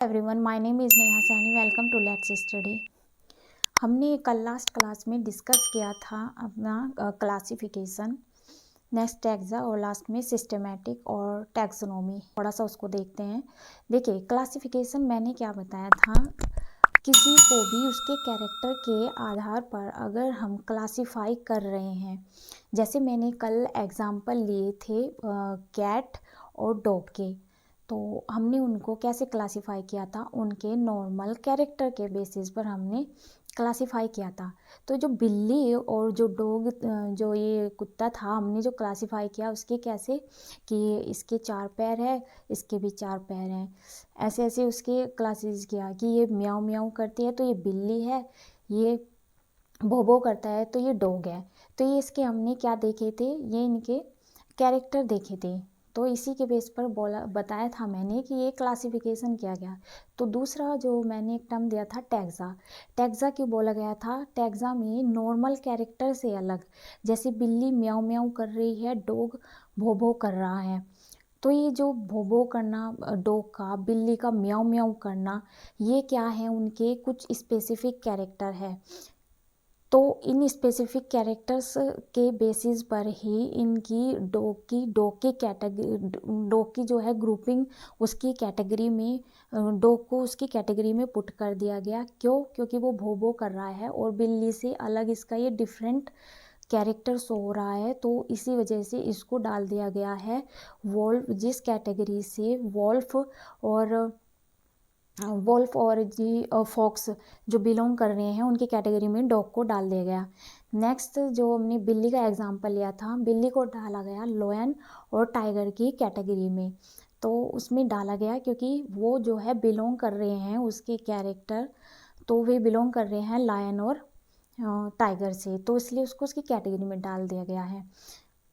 Everyone, my name is Neha Saini. Welcome to let's study. हमने कल last class में discuss किया था अपना क्लासिफिकेशन, नेक्स्ट टैक्सा और लास्ट में सिस्टमेटिक और टैक्सोनॉमी। थोड़ा सा उसको देखते हैं। देखिए, क्लासिफिकेशन मैंने क्या बताया था, किसी को भी उसके कैरेक्टर के आधार पर अगर हम क्लासिफाई कर रहे हैं, जैसे मैंने कल एग्जांपल लिए थे कैट और डॉग के, तो हमने उनको कैसे क्लासिफाई किया था, उनके नॉर्मल कैरेक्टर के बेसिस पर हमने क्लासिफाई किया था। तो जो बिल्ली और जो डॉग, जो ये कुत्ता था, हमने जो क्लासिफाई किया उसके कैसे कि इसके 4 पैर है, इसके भी 4 पैर हैं, ऐसे ऐसे उसके क्लासेस किया कि ये म्याऊ म्याऊ करती है तो ये बिल्ली है, ये भो भो करता है तो ये डॉग है। तो ये इसके हमने क्या देखे थे, ये इनके कैरेक्टर देखे थे। तो इसी के बेस पर बताया था मैंने कि ये क्लासिफिकेशन किया गया। तो दूसरा जो मैंने एक टर्म दिया था टैक्सा। टैक्सा क्यों बोला गया था? टैक्सा में नॉर्मल कैरेक्टर से अलग, जैसे बिल्ली म्याऊ म्याऊ कर रही है, डॉग भो भो कर रहा है। तो ये जो भो भो करना डॉग का, बिल्ली का म्याऊ म्याऊ करना, ये क्या है, उनके कुछ स्पेसिफिक कैरेक्टर है। तो इन स्पेसिफिक कैरेक्टर्स के बेसिस पर ही इनकी डॉग की कैटेगरी, डॉग की जो है ग्रुपिंग, उसकी कैटेगरी में डॉग को उसकी कैटेगरी में पुट कर दिया गया। क्यों? क्योंकि वो भो भो कर रहा है और बिल्ली से अलग इसका ये डिफरेंट कैरेक्टर शो हो रहा है, तो इसी वजह से इसको डाल दिया गया है वॉल्फ। जिस कैटेगरी से वॉल्फ और जी फॉक्स जो बिलोंग कर रहे हैं, उनकी कैटेगरी में डॉग को डाल दिया गया। नेक्स्ट जो हमने बिल्ली का एग्जांपल लिया था, बिल्ली को डाला गया लायन और टाइगर की कैटेगरी में। तो उसमें डाला गया क्योंकि वो जो है बिलोंग कर रहे हैं, उसके कैरेक्टर तो वे बिलोंग कर रहे हैं लायन और टाइगर से, तो इसलिए उसको उसकी कैटेगरी में डाल दिया गया है।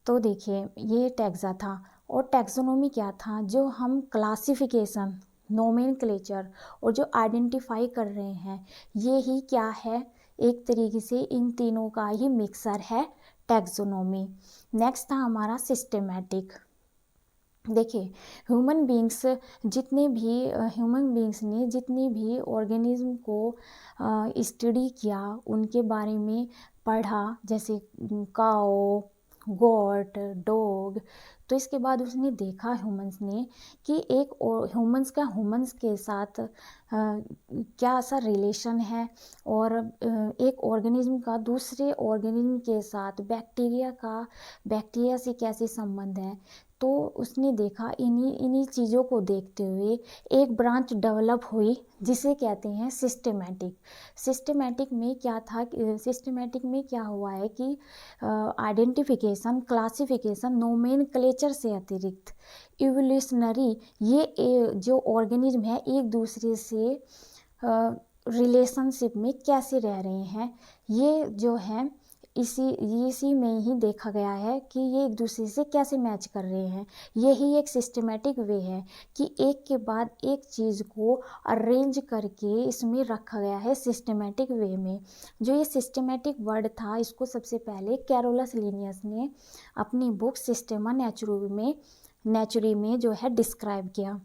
तो देखिए, ये टैक्सा था। और टैक्सोनॉमी क्या था? जो हम क्लासिफिकेशन, नोमेनक्लेचर और जो आइडेंटिफाई कर रहे हैं, ये ही क्या है, एक तरीके से इन तीनों का ही मिक्सर है टैक्सोनॉमी। नेक्स्ट था हमारा सिस्टेमैटिक। देखिए, ह्यूमन बींग्स ने जितने भी ऑर्गेनिज्म को स्टडी किया, उनके बारे में पढ़ा, जैसे काओ, गोट, डॉग, तो इसके बाद उसने देखा ह्यूमंस ने कि एक ह्यूमंस के साथ क्या सा रिलेशन है, और एक ऑर्गेनिज्म का दूसरे ऑर्गेनिज्म के साथ बैक्टीरिया से कैसे संबंध है। तो उसने देखा, इन्हीं चीज़ों को देखते हुए एक ब्रांच डेवलप हुई जिसे कहते हैं सिस्टेमैटिक। सिस्टेमैटिक में क्या हुआ है कि आइडेंटिफिकेशन, क्लासिफिकेशन, नोमेनक्लेचर से अतिरिक्त इवोल्यूशनरी, ये जो ऑर्गेनिज्म है एक दूसरे से रिलेशनशिप में कैसे रह रहे हैं, ये जो है इसी में ही देखा गया है कि ये एक दूसरे से कैसे मैच कर रहे हैं। यही एक सिस्टमेटिक वे है कि एक के बाद एक चीज़ को अरेंज करके इसमें रखा गया है सिस्टमेटिक वे में। जो ये सिस्टमेटिक वर्ड था, इसको सबसे पहले कैरोलस लिनियस ने अपनी बुक सिस्टेमा नेचुरी में जो है डिस्क्राइब किया।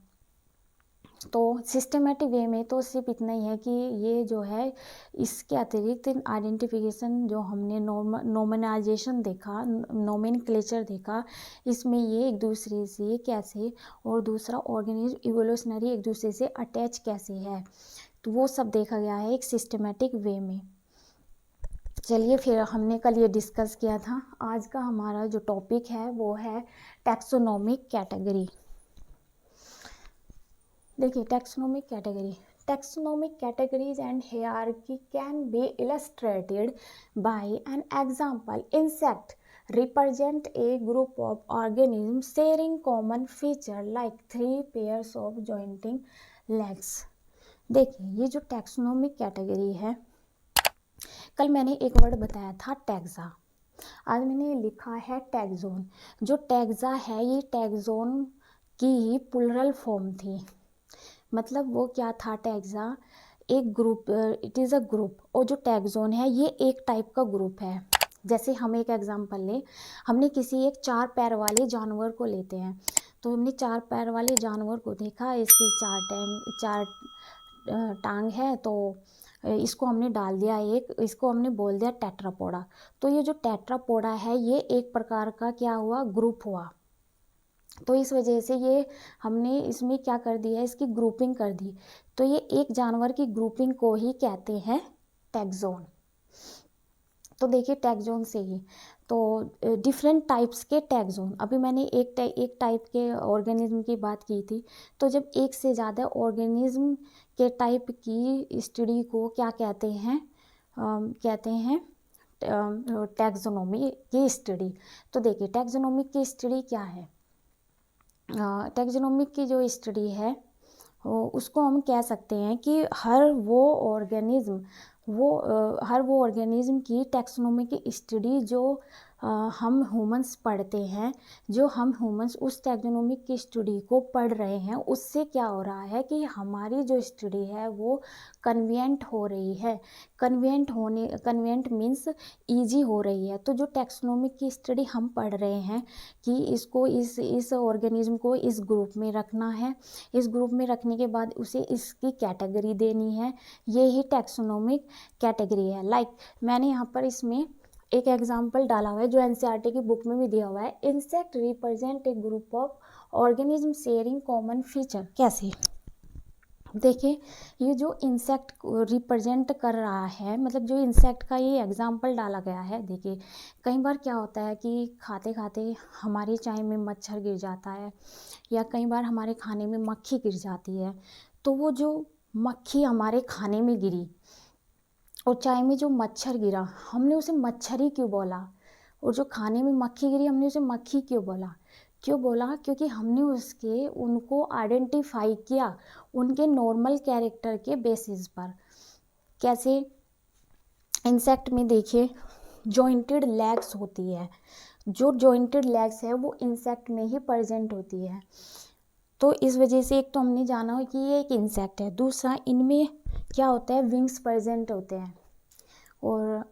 तो सिस्टमेटिक वे में तो सिर्फ इतना ही है कि ये जो है, इसके अतिरिक्त आइडेंटिफिकेशन जो हमने नोमेनाइजेशन देखा, नोमेनक्लेचर देखा, इसमें ये एक दूसरे से कैसे, और दूसरा ऑर्गेनिज्म इवोल्यूशनरी एक दूसरे से अटैच कैसे है, तो वो सब देखा गया है एक सिस्टमेटिक वे में। चलिए, फिर हमने कल ये डिस्कस किया था। आज का हमारा जो टॉपिक है वो है टैक्सोनॉमिक कैटेगरी। देखिए, taxonomic categories and hierarchy can be illustrated bye an example. Insect represent a group of organisms sharing common feature like 3 pairs of jointing legs। देखिए, ये जो टैक्सोनोमिक कैटेगरी है, कल मैंने एक वर्ड बताया था टैक्सा, आज मैंने लिखा है टैक्सोन। जो टैक्सा है, ये टैक्सोन की प्लूरल फॉर्म थी। मतलब वो क्या था, टैक्सा एक group, it is a group. और जो टैक्सोन है, ये एक टाइप का ग्रुप है। जैसे हम एक एग्जांपल लें, हमने किसी एक 4 पैर वाले जानवर को लेते हैं, तो हमने 4 पैर वाले जानवर को देखा, इसकी 4 टांग है, तो इसको हमने डाल दिया इसको हमने बोल दिया टेट्रापोडा। तो ये जो टेट्रापोडा है ये एक प्रकार का क्या हुआ, ग्रुप हुआ। तो इस वजह से ये हमने इसमें क्या कर दिया, इसकी ग्रुपिंग कर दी। तो ये एक जानवर की ग्रुपिंग को ही कहते हैं टैक्सोन। तो देखिए टैक्सोन से ही तो डिफरेंट टाइप्स के टैक्सोन, अभी मैंने एक टाइप के ऑर्गेनिज्म की बात की थी। तो जब एक से ज़्यादा ऑर्गेनिज्म के टाइप की स्टडी को क्या कहते हैं, कहते हैं टैक्सोनॉमी की स्टडी। तो देखिए टैक्सोनॉमी की स्टडी क्या है, टैक्सोनॉमिक की जो स्टडी है उसको हम कह सकते हैं कि हर वो ऑर्गेनिज्म की टैक्सोनॉमी की स्टडी जो हम ह्यूमंस पढ़ते हैं, जो हम ह्यूमंस उस टैक्सोनॉमिक की स्टडी को पढ़ रहे हैं, उससे क्या हो रहा है कि हमारी जो स्टडी है वो कन्वीनियंट हो रही है। कन्वीनियंट मीन्स ईजी हो रही है। तो जो टैक्सोनॉमिक की स्टडी हम पढ़ रहे हैं कि इसको इस ऑर्गेनिज्म को इस ग्रुप में रखना है, इस ग्रुप में रखने के बाद उसे इसकी कैटेगरी देनी है, ये ही टैक्सोनॉमिक कैटेगरी है। लाइक मैंने यहाँ पर इसमें एक एग्जाम्पल डाला हुआ है जो एनसीईआरटी की बुक में भी दिया हुआ है। Insect represent a group of organism sharing common feature. कैसे, देखिए ये जो इंसेक्ट रिप्रेजेंट कर रहा है, मतलब जो इंसेक्ट का ये एग्जाम्पल डाला गया है। देखिए कई बार क्या होता है कि खाते खाते हमारी चाय में मच्छर गिर जाता है, या कई बार हमारे खाने में मक्खी गिर जाती है। तो वो जो मक्खी हमारे खाने में गिरी और चाय में जो मच्छर गिरा, हमने उसे मच्छर ही क्यों बोला, और जो खाने में मक्खी गिरी हमने उसे मक्खी क्यों बोला, क्योंकि हमने उनको आइडेंटिफाई किया उनके नॉर्मल कैरेक्टर के बेसिस पर। कैसे, इंसेक्ट में देखिए जॉइंटेड लेग्स होती है, जो जॉइंटेड लेग्स है वो इंसेक्ट में ही प्रेजेंट होती है। तो इस वजह से एक तो हमने जाना हो कि ये एक इंसेक्ट है, दूसरा इनमें क्या होता है, विंग्स प्रेजेंट होते हैं। और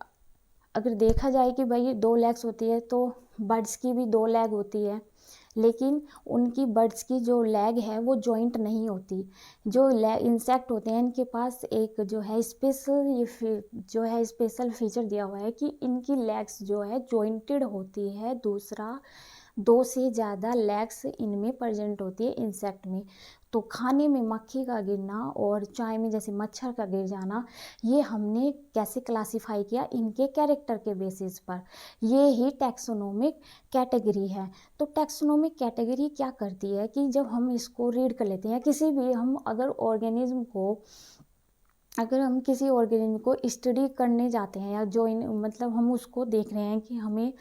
अगर देखा जाए कि भाई 2 लेग्स होती है, तो बर्ड्स की भी 2 लेग होती है, लेकिन उनकी बर्ड्स की जो लेग है वो जॉइंट नहीं होती। जो इंसेक्ट होते हैं इनके पास एक जो है स्पेशल फीचर दिया हुआ है कि इनकी लेग्स जो है जॉइंटेड होती है। दूसरा 2 से ज़्यादा लेग्स इनमें प्रेजेंट होती है इंसेक्ट में। तो खाने में मक्खी का गिरना और चाय में जैसे मच्छर का गिर जाना, ये हमने कैसे क्लासिफाई किया, इनके कैरेक्टर के बेसिस पर। ये ही टैक्सोनॉमिक कैटेगरी है। तो टैक्सोनॉमिक कैटेगरी क्या करती है कि जब हम इसको रीड कर लेते हैं, किसी भी हम अगर हम किसी ऑर्गेनिज्म को स्टडी करने जाते हैं, या मतलब हम उसको देख रहे हैं कि हमें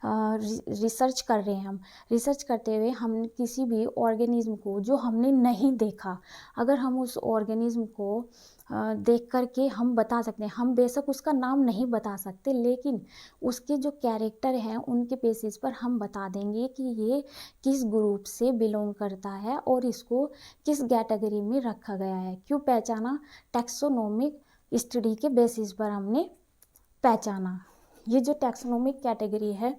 रिसर्च कर रहे हैं, हम रिसर्च करते हुए हम किसी भी ऑर्गेनिज्म को जो हमने नहीं देखा, अगर हम उस ऑर्गेनिज्म को देख करके हम बता सकते हैं, हम बेशक उसका नाम नहीं बता सकते, लेकिन उसके जो कैरेक्टर हैं उनके बेसिस पर हम बता देंगे कि ये किस ग्रुप से बिलोंग करता है और इसको किस कैटेगरी में रखा गया है। क्यों पहचाना, टैक्सोनॉमिक स्टडी के बेसिस पर हमने पहचाना। ये जो टैक्सोनॉमिक कैटेगरी है,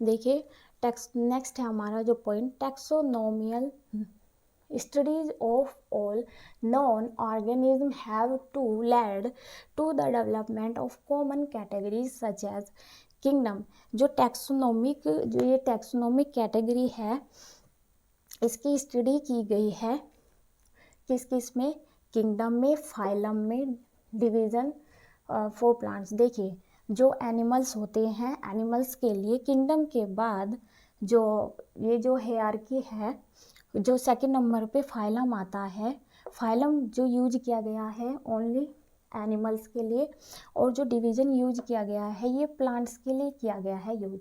देखिए नेक्स्ट है हमारा जो point, टैक्सोनोमियल studies of all known organisms have led to the development of common categories such as kingdom। जो ये टैक्सोनॉमिक कैटेगरी है, इसकी स्टडी की गई है किस में, किंगडम में, फाइलम में, डिवीजन फॉर प्लांट्स। देखिए जो एनिमल्स होते हैं, एनिमल्स के लिए किंगडम के बाद जो हायरार्की है, जो सेकंड नंबर पे फाइलम आता है। फाइलम जो यूज किया गया है ओनली एनिमल्स के लिए, और जो डिवीज़न यूज किया गया है ये प्लांट्स के लिए किया गया है यूज।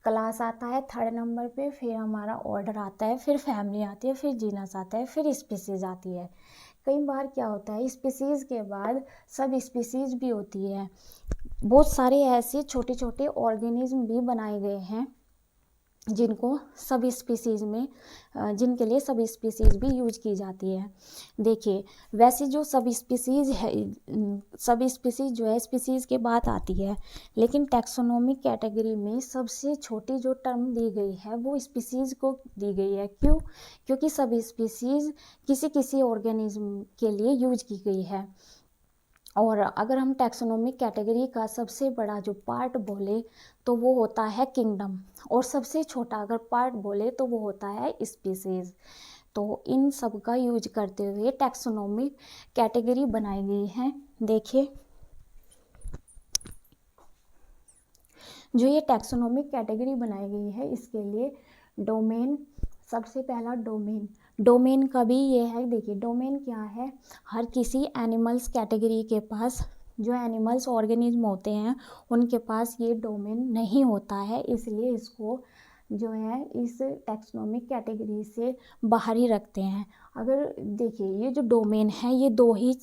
क्लास आता है 3rd नंबर पे, फिर हमारा ऑर्डर आता है, फिर फैमिली आती है, फिर जीनस आता है, फिर स्पीसीज आती है। कई बार क्या होता है, स्पीसीज के बाद सब स्पीसीज भी होती है। बहुत सारे ऐसे छोटे छोटे ऑर्गेनिज्म भी बनाए गए हैं जिनको सब स्पीसीज़ में जिनके लिए सब स्पीसीज़ भी यूज की जाती है। देखिए, वैसे जो सब स्पीसीज़ है, सब स्पीसीज़ जो है स्पीसीज़ के बाद आती है, लेकिन टैक्सोनॉमिक कैटेगरी में सबसे छोटी जो टर्म दी गई है वो स्पीसीज़ को दी गई है। क्यों? क्योंकि सब स्पीसीज़ किसी किसी ऑर्गेनिज्म के लिए यूज की गई है। और अगर हम टैक्सोनॉमिक कैटेगरी का सबसे बड़ा जो पार्ट बोले तो वो होता है किंगडम, और सबसे छोटा अगर पार्ट बोले तो वो होता है स्पीसीज। तो इन सब का यूज करते हुए टैक्सोनॉमिक कैटेगरी बनाई गई है। देखिए, जो ये टैक्सोनॉमिक कैटेगरी बनाई गई है इसके लिए डोमेन, सबसे पहला डोमेन का भी ये है। देखिए, डोमेन क्या है? हर किसी एनिमल्स कैटेगरी के पास, जो एनिमल्स ऑर्गेनिज्म होते हैं उनके पास ये डोमेन नहीं होता है, इसलिए इसको जो है इस टैक्सोनॉमिक कैटेगरी से बाहर ही रखते हैं। अगर देखिए, ये जो डोमेन है ये दो ही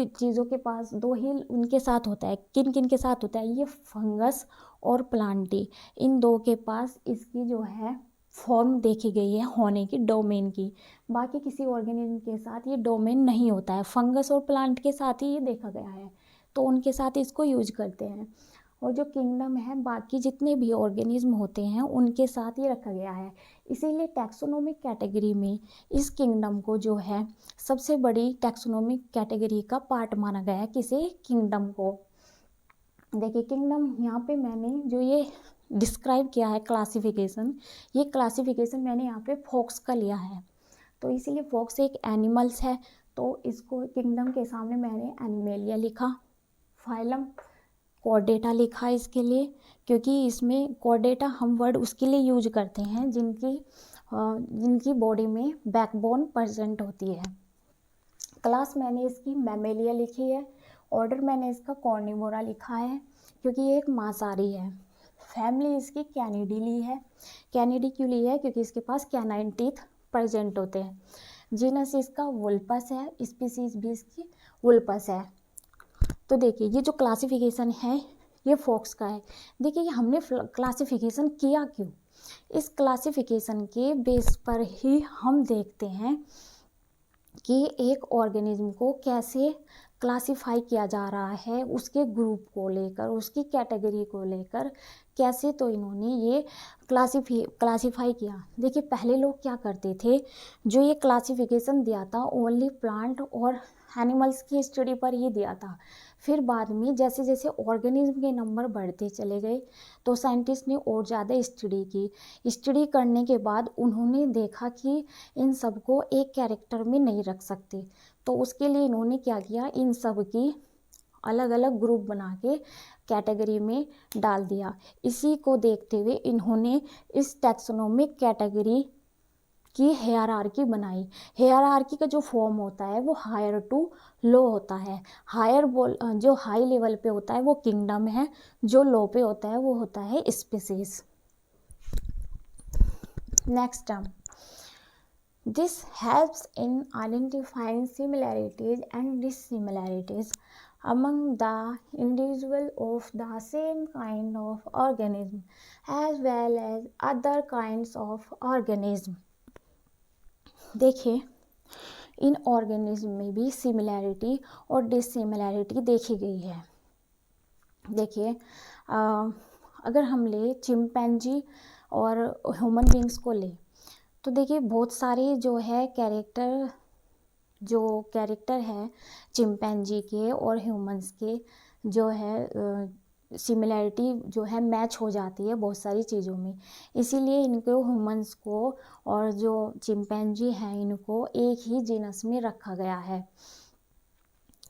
चीज़ों के पास, दो ही उनके साथ होता है। किन किन के साथ होता है? ये फंगस और प्लांटी, इन दो के पास इसकी जो है फॉर्म देखी गई है होने की, डोमेन की। बाकी किसी ऑर्गेनिज्म के साथ ये डोमेन नहीं होता है, फंगस और प्लांट के साथ ही ये देखा गया है, तो उनके साथ इसको यूज करते हैं। और जो किंगडम है, बाकी जितने भी ऑर्गेनिज्म होते हैं उनके साथ ये रखा गया है। इसीलिए टैक्सोनॉमिक कैटेगरी में इस किंगडम को जो है सबसे बड़ी टैक्सोनॉमिक कैटेगरी का पार्ट माना गया है, किसी किंगडम को। देखिए, किंगडम यहाँ पे मैंने जो ये डिस्क्राइब किया है क्लासिफिकेशन, ये क्लासिफिकेशन मैंने यहाँ पे फॉक्स का लिया है। तो इसीलिए फॉक्स एक एनिमल्स है, तो इसको किंगडम के सामने मैंने एनिमेलिया लिखा। फाइलम कॉर्डेटा लिखा इसके लिए, क्योंकि इसमें कॉर्डेटा हम वर्ड उसके लिए यूज करते हैं जिनकी बॉडी में बैकबोन प्रेजेंट होती है। क्लास मैंने इसकी मैमेलिया लिखी है। ऑर्डर मैंने इसका कॉर्निवोरा लिखा है, क्योंकि ये एक मांसाहारी है। फैमिली इसकी कैनिडी ली है। कैनिडी क्यों ली है? क्योंकि इसके पास कैनाइन टीथ प्रेजेंट होते हैं। जीनस इसका वुल्पस है, स्पीसीज भी इसकी वुल्पस है। तो देखिए, ये जो क्लासिफिकेशन है ये फॉक्स का है। देखिए, ये हमने क्लासिफिकेशन किया क्यों? इस क्लासिफिकेशन के बेस पर ही हम देखते हैं कि एक ऑर्गेनिज्म को कैसे क्लासिफाई किया जा रहा है, उसके ग्रुप को लेकर, उसकी कैटेगरी को लेकर कैसे तो इन्होंने ये क्लासिफाई किया। देखिए, पहले लोग क्या करते थे, जो ये क्लासिफिकेशन दिया था ओनली प्लांट और एनिमल्स की स्टडी पर ही दिया था। फिर बाद में जैसे जैसे ऑर्गेनिज्म के नंबर बढ़ते चले गए तो साइंटिस्ट ने और ज़्यादा स्टडी करने के बाद उन्होंने देखा कि इन सबको एक कैरेक्टर में नहीं रख सकते, तो उसके लिए इन्होंने क्या किया, इन सब की अलग अलग ग्रुप बना के कैटेगरी में डाल दिया। इसी को देखते हुए इन्होंने इस टैक्सोनॉमिक कैटेगरी की हायरार्की बनाई। हायरार्की का जो फॉर्म होता है वो हायर टू लो होता है। जो हाई लेवल पे होता है वो किंगडम है, जो लो पे होता है वो होता है species. Next term, this helps in identifying similarities and dissimilarities among the individual of the same kind of organism as well as other kinds of organism। देखिए, इन ऑर्गेनिज्म में भी सिमिलैरिटी और डिसिमिलैरिटी देखी गई है। देखिए, अगर हम ले चिंपैंजी और ह्यूमन बींग्स को ले तो देखिए, बहुत सारे जो है कैरेक्टर है चिंपैंजी के और ह्यूमंस के, जो है सिमिलैरिटी जो है मैच हो जाती है बहुत सारी चीज़ों में। इसीलिए इनको ह्यूमंस को और जो चिंपैंजी हैं इनको एक ही जीनस में रखा गया है।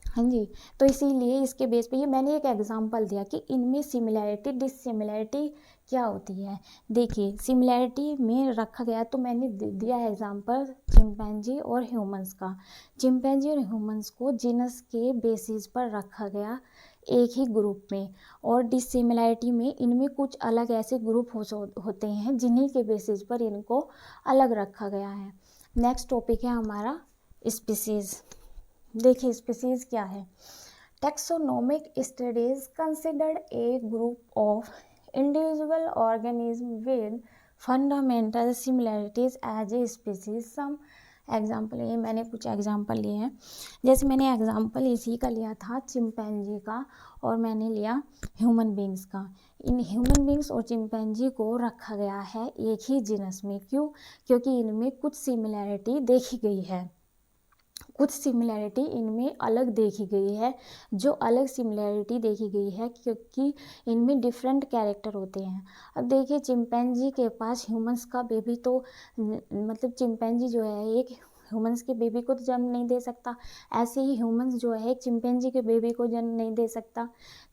हाँ जी, तो इसीलिए इसके बेस पे ये मैंने एक एग्जांपल दिया कि इनमें सिमिलैरिटी डिसिमिलैरिटी क्या होती है। देखिए, सिमिलैरिटी में रखा गया तो मैंने दिया है एग्जांपल चिंपैंजी और ह्यूमंस का। चिंपैंजी और ह्यूमंस को जीनस के बेसिस पर रखा गया एक ही ग्रुप में, और डिसिमिलैरिटी में इनमें कुछ अलग ऐसे ग्रुप होते हैं जिन्हीं के बेसिस पर इनको अलग रखा गया है। नेक्स्ट टॉपिक है हमारा स्पीसीज़। देखिए, स्पीसीज क्या है? Taxonomic studies considered a group of individual organism with fundamental similarities as a species. Some example, ये मैंने कुछ एग्जाम्पल लिए हैं। जैसे मैंने एग्जाम्पल इसी का लिया था चिंपैंजी का, और मैंने लिया ह्यूमन बींग्स का। इन ह्यूमन बींग्स और चिंपैंजी को रखा गया है एक ही जीनस में। क्यों? क्योंकि इनमें कुछ सिमिलैरिटी देखी गई है, कुछ सिमिलैरिटी इनमें अलग देखी गई है। जो अलग सिमिलैरिटी देखी गई है क्योंकि इनमें डिफरेंट कैरेक्टर होते हैं। अब देखिए, चिंपैंजी के पास ह्यूमंस का बेबी तो मतलब चिंपैंजी जो है एक ह्यूमंस के बेबी को तो जन्म नहीं दे सकता, ऐसे ही ह्यूमंस जो है एक चिंपैंजी के बेबी को जन्म नहीं दे सकता।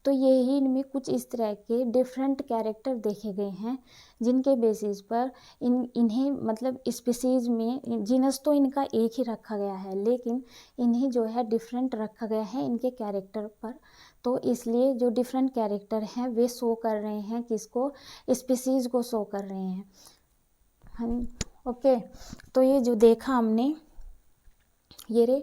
तो यही इनमें कुछ इस तरह के डिफरेंट कैरेक्टर देखे गए हैं, जिनके बेसिस पर इन्हें मतलब स्पीसीज में जीनस तो इनका एक ही रखा गया है, लेकिन इन्हें जो है डिफरेंट रखा गया है इनके कैरेक्टर पर। तो इसलिए जो डिफरेंट कैरेक्टर हैं वे शो कर रहे हैं किसको? स्पीसीज को शो कर रहे हैं। हम ओके, तो ये जो देखा हमने ये रे,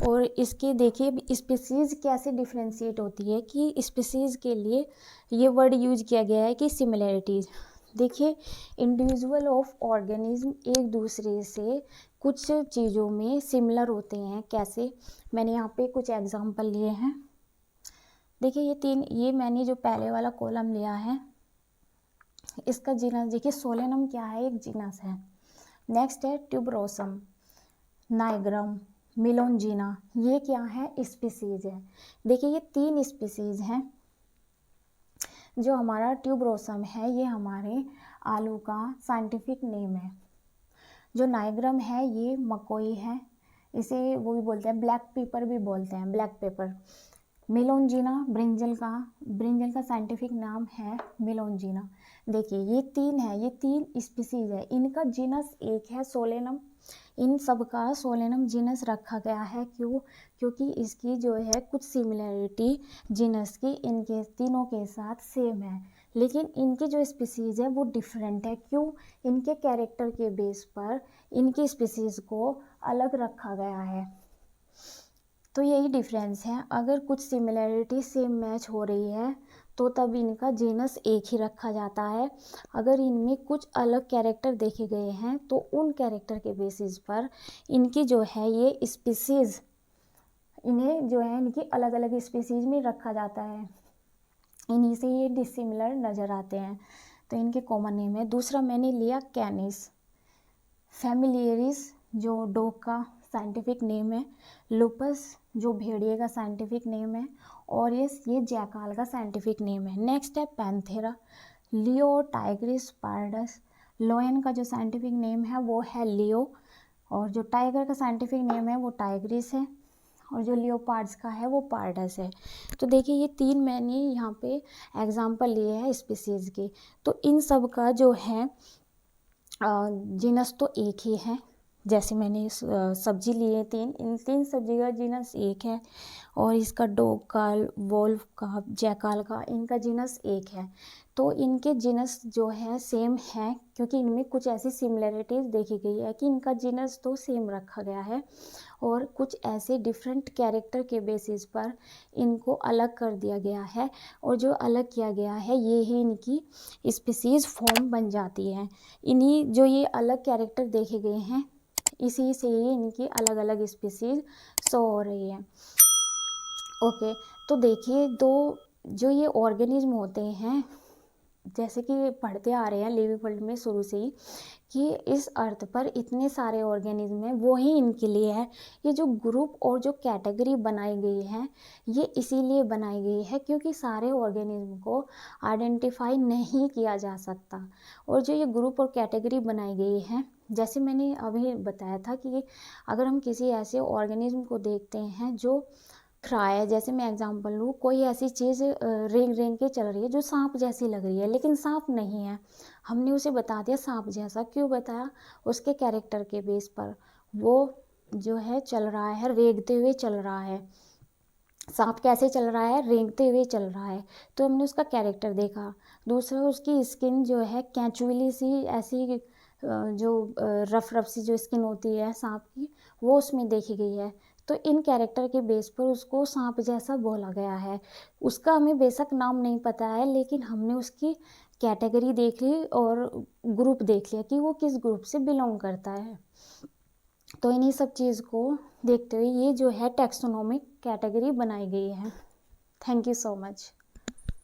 और इसके देखिए स्पीसीज कैसे डिफ्रेंशिएट होती है कि स्पीसीज के लिए ये वर्ड यूज किया गया है कि सिमिलैरिटीज। देखिए, इंडिविजुअल ऑफ ऑर्गेनिज्म एक दूसरे से कुछ चीज़ों में सिमिलर होते हैं। कैसे? मैंने यहाँ पे कुछ एग्जांपल लिए हैं। देखिए ये तीन, ये मैंने जो पहले वाला कॉलम लिया है इसका जीनस देखिए, सोलेनम क्या है? एक जीनस है। नेक्स्ट है ट्यूबरोसम, नाइग्रम, मिलोंजिना, ये क्या है? स्पीसीज है। देखिए ये तीन स्पीसीज हैं। जो हमारा ट्यूबरोसम है ये हमारे आलू का साइंटिफिक नेम है। जो नाइग्रम है ये मकोई है, इसे वो भी बोलते हैं ब्लैक पेपर भी बोलते हैं, ब्लैक पेपर। मिलोंजिना ब्रिंजल का साइंटिफिक नाम है मिलोंजिना। देखिए ये तीन है, ये तीन स्पीसीज है, इनका जीनस एक है सोलेनम। इन सब का सोलेनम जीनस रखा गया है। क्यों? क्योंकि इसकी जो है कुछ सिमिलैरिटी जीनस की इनके तीनों के साथ सेम है, लेकिन इनकी जो स्पीसीज है वो डिफरेंट है। क्यों? इनके कैरेक्टर के बेस पर इनकी स्पीसीज को अलग रखा गया है। तो यही डिफरेंस है। अगर कुछ सिमिलैरिटी सेम मैच हो रही है तो तब इनका जीनस एक ही रखा जाता है। अगर इनमें कुछ अलग कैरेक्टर देखे गए हैं तो उन कैरेक्टर के बेसिस पर इनकी जो है ये स्पीसीज, इन्हें जो है इनकी अलग अलग स्पीसीज में रखा जाता है। इन्हीं से ये डिसिमिलर नज़र आते हैं, तो इनके कॉमन नेम है। दूसरा मैंने लिया कैनिस फैमिलियरिस, जो डॉग का साइंटिफिक नेम है। लुपस, जो भेड़िए का साइंटिफिक नेम है। और ये जैकाल का साइंटिफिक नेम है। नेक्स्ट है पैंथेरा, लियो टाइग्रिस पार्डस। लोयन का जो साइंटिफिक नेम है वो है लियो, और जो टाइगर का साइंटिफिक नेम है वो टाइग्रिस है, और जो लियोपार्ड्स का है वो पार्डस है। तो देखिए ये तीन मैंने यहाँ पे एग्जाम्पल लिए हैं स्पीसीज के। तो इन सब का जो है जीनस तो एक ही है। जैसे मैंने सब्जी लिए तीन, इन तीन सब्जी का जीनस एक है, और इसका डॉग का, वोल्फ का, जैकाल का, इनका जीनस एक है। तो इनके जीनस जो है सेम है, क्योंकि इनमें कुछ ऐसी सिमिलैरिटीज़ देखी गई है कि इनका जीनस तो सेम रखा गया है, और कुछ ऐसे डिफरेंट कैरेक्टर के बेसिस पर इनको अलग कर दिया गया है, और जो अलग किया गया है ये ही इनकी स्पीसीज फॉर्म बन जाती है। इन्हीं जो ये अलग कैरेक्टर देखे गए हैं इसी से ही इनकी अलग अलग स्पीसीज शो हो रही है। ओके, तो देखिए दो जो ये ऑर्गेनिज्म होते हैं, जैसे कि पढ़ते आ रहे हैं लिविंग वर्ल्ड में शुरू से ही कि इस अर्थ पर इतने सारे ऑर्गेनिज्म हैं, वो ही इनके लिए है। ये जो ग्रुप और जो कैटेगरी बनाई गई है ये इसीलिए बनाई गई है क्योंकि सारे ऑर्गेनिज्म को आइडेंटिफाई नहीं किया जा सकता। और जो ये ग्रुप और कैटेगरी बनाई गई है, जैसे मैंने अभी बताया था कि अगर हम किसी ऐसे ऑर्गेनिज्म को देखते हैं जो रहा है, जैसे मैं एग्जांपल लूँ, कोई ऐसी चीज़ रेंग रेंग के चल रही है जो सांप जैसी लग रही है लेकिन सांप नहीं है, हमने उसे बता दिया सांप जैसा। क्यों बताया? उसके कैरेक्टर के बेस पर। वो जो है चल रहा है, रेंगते हुए चल रहा है। सांप कैसे चल रहा है? रेंगते हुए चल रहा है, तो हमने उसका कैरेक्टर देखा। दूसरा, उसकी स्किन जो है कैचुअली सी ऐसी जो रफ रफ सी जो स्किन होती है सांप की, वो उसमें देखी गई है। तो इन कैरेक्टर के बेस पर उसको सांप जैसा बोला गया है। उसका हमें बेशक नाम नहीं पता है, लेकिन हमने उसकी कैटेगरी देख ली और ग्रुप देख लिया कि वो किस ग्रुप से बिलोंग करता है। तो इन्हीं सब चीज़ को देखते हुए ये जो है टैक्सोनॉमिक कैटेगरी बनाई गई है। Thank you so much.